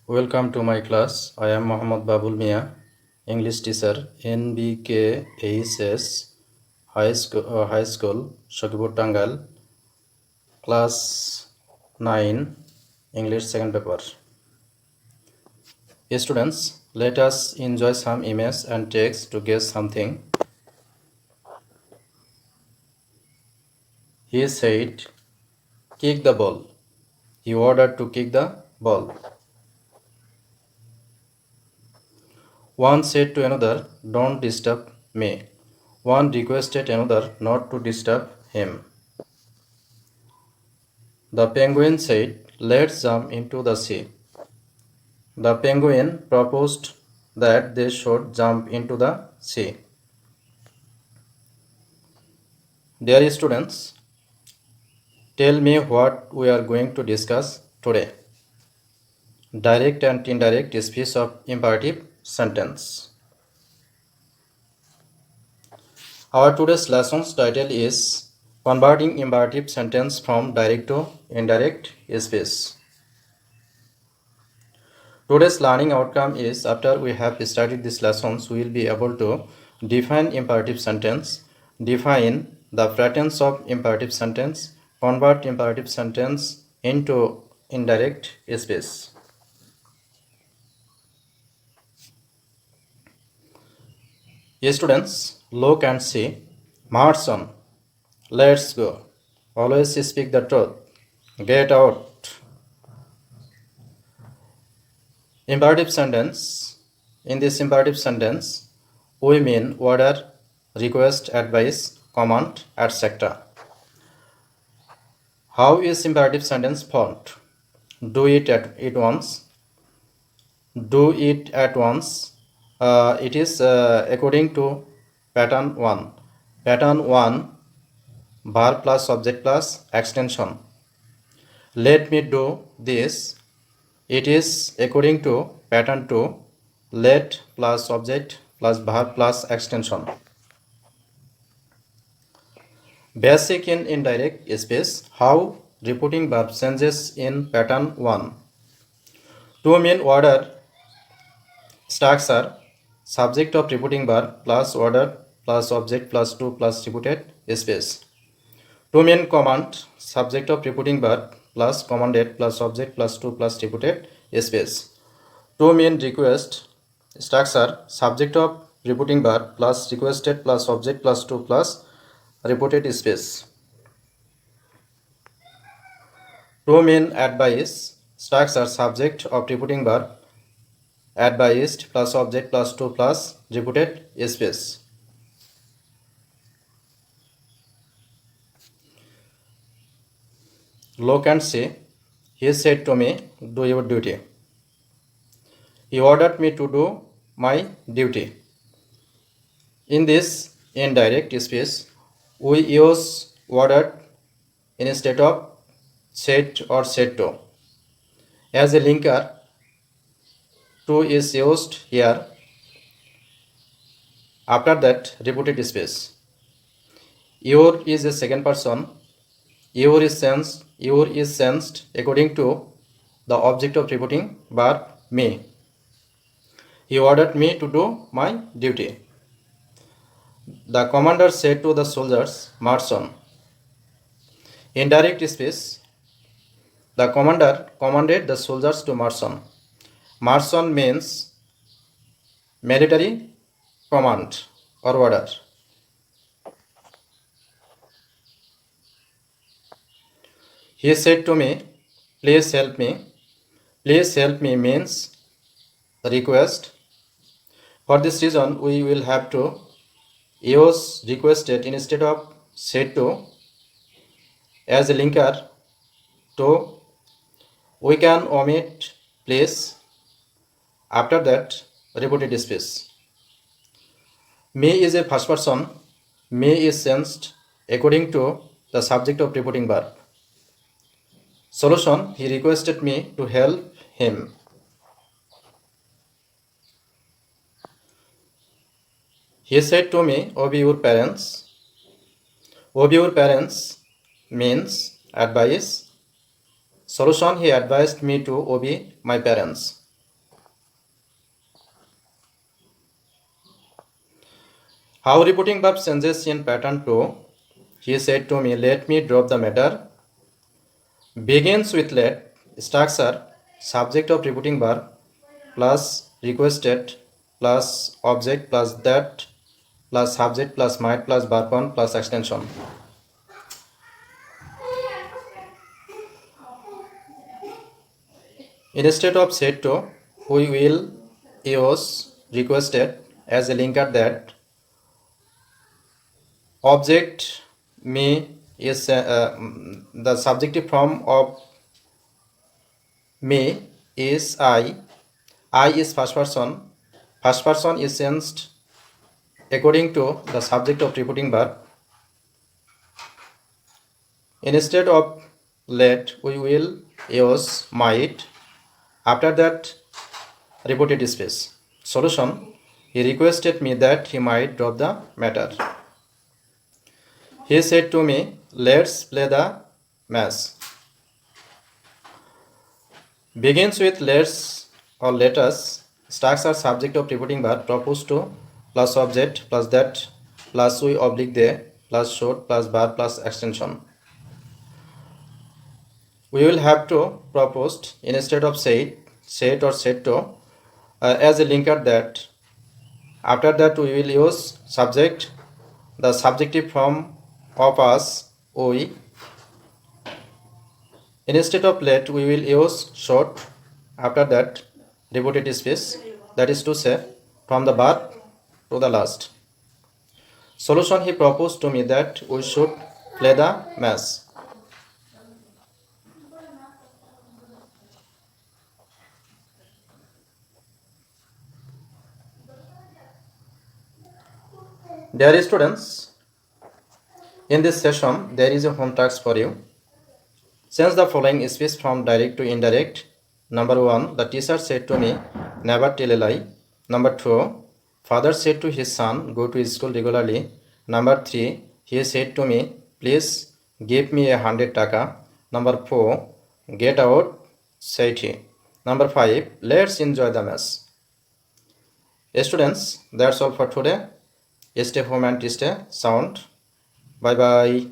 Welcome to my class. I am Mohammad Babul Mia, English teacher, NBKHS High School, Shakipur Tangal, class 9, English second paper. Students, let us enjoy some images and text to guess something. He said, kick the ball. He ordered to kick the ball. One said to another, don't disturb me. One requested another not to disturb him. The penguin said, let's jump into the sea. The penguin proposed that they should jump into the sea. Dear students, tell me what we are going to discuss today. Direct and indirect speech of imperative sentence. Our today's lesson's title is Converting Imperative Sentence from Direct to Indirect Speech. Today's learning outcome is after we have studied these lessons, we will be able to define imperative sentence, define the patterns of imperative sentence, convert imperative sentence into indirect speech. Students, look and see. March on. Let's go. Always speak the truth. Get out. Imperative sentence. In this imperative sentence, we mean order, request, advice, command, etc. How is imperative sentence formed? Do it at once. Do it at once. It is according to pattern 1. Pattern 1, verb plus subject plus extension. Let me do this. It is according to pattern 2. Let plus subject plus verb plus extension. Basic in indirect speech. How repeating verb changes in pattern 1. To mean order structure, subject of repeating verb plus order plus object plus 2 plus repeated space. To mean command, subject of repeating verb plus commanded plus object plus 2 plus repeated space. To mean request structure, subject of repeating verb plus requested plus object plus 2 plus repeated space. To mean advice structure, subject of repeating verb advised plus object plus 2 plus repeated space. Look and see. He said to me, do your duty. He ordered me to do my duty. In this indirect speech, we use ordered instead of said or said to. As a linker, to is used here. After that, repeated speech. Your is a second person. Your is sensed according to the object of repeating verb me. He ordered me to do my duty. The commander said to the soldiers, march on. Indirect speech. The commander commanded the soldiers to march on. March on means military command or order. He said to me, please help me. Please help me means request. For this reason, we will have to use requested instead of said to. As a linker to, we can omit please. After that, repeated speech. Me is a first person. Me is sensed according to the subject of repeating verb. Solution, he requested me to help him. He said to me, obey your parents. Obey your parents means advice. Solution, he advised me to obey my parents. How reporting verb changes in pattern 2. He said to me, let me drop the matter. Begins with let, structure, subject of reporting verb, plus requested, plus object, plus that, plus subject, plus might, plus verb 1, plus extension. Instead of said to, we will use requested as a linker that object me is the subjective form of me is I is first person. First person is changed according to the subject of reporting verb. Instead of let, we will use might. After that, reported space. Solution: he requested me that he might drop the matter. He said to me, let's play the match. Begins with let's or let us. Structure subject of reporting verb proposed to plus object plus that plus we oblique they plus should plus verb plus extension. We will have to proposed instead of said or said to as a linker that. After that we will use subject, the subjective form of us we. Instead of let we will use should. After that reported space, that is to say from the verb to the last. Solution: he proposed to me that we should play the match. Dear students, in this session there is a home task for you. Change the following speech from direct to indirect. Number 1, the teacher said to me, never tell a lie. Number 2, father said to his son, go to school regularly. Number 3, he said to me, please give me 100 taka. Number 4, get out, said he. Number 5, let's enjoy the match. Students, that's all for today. Stay home and stay sound. Bye bye.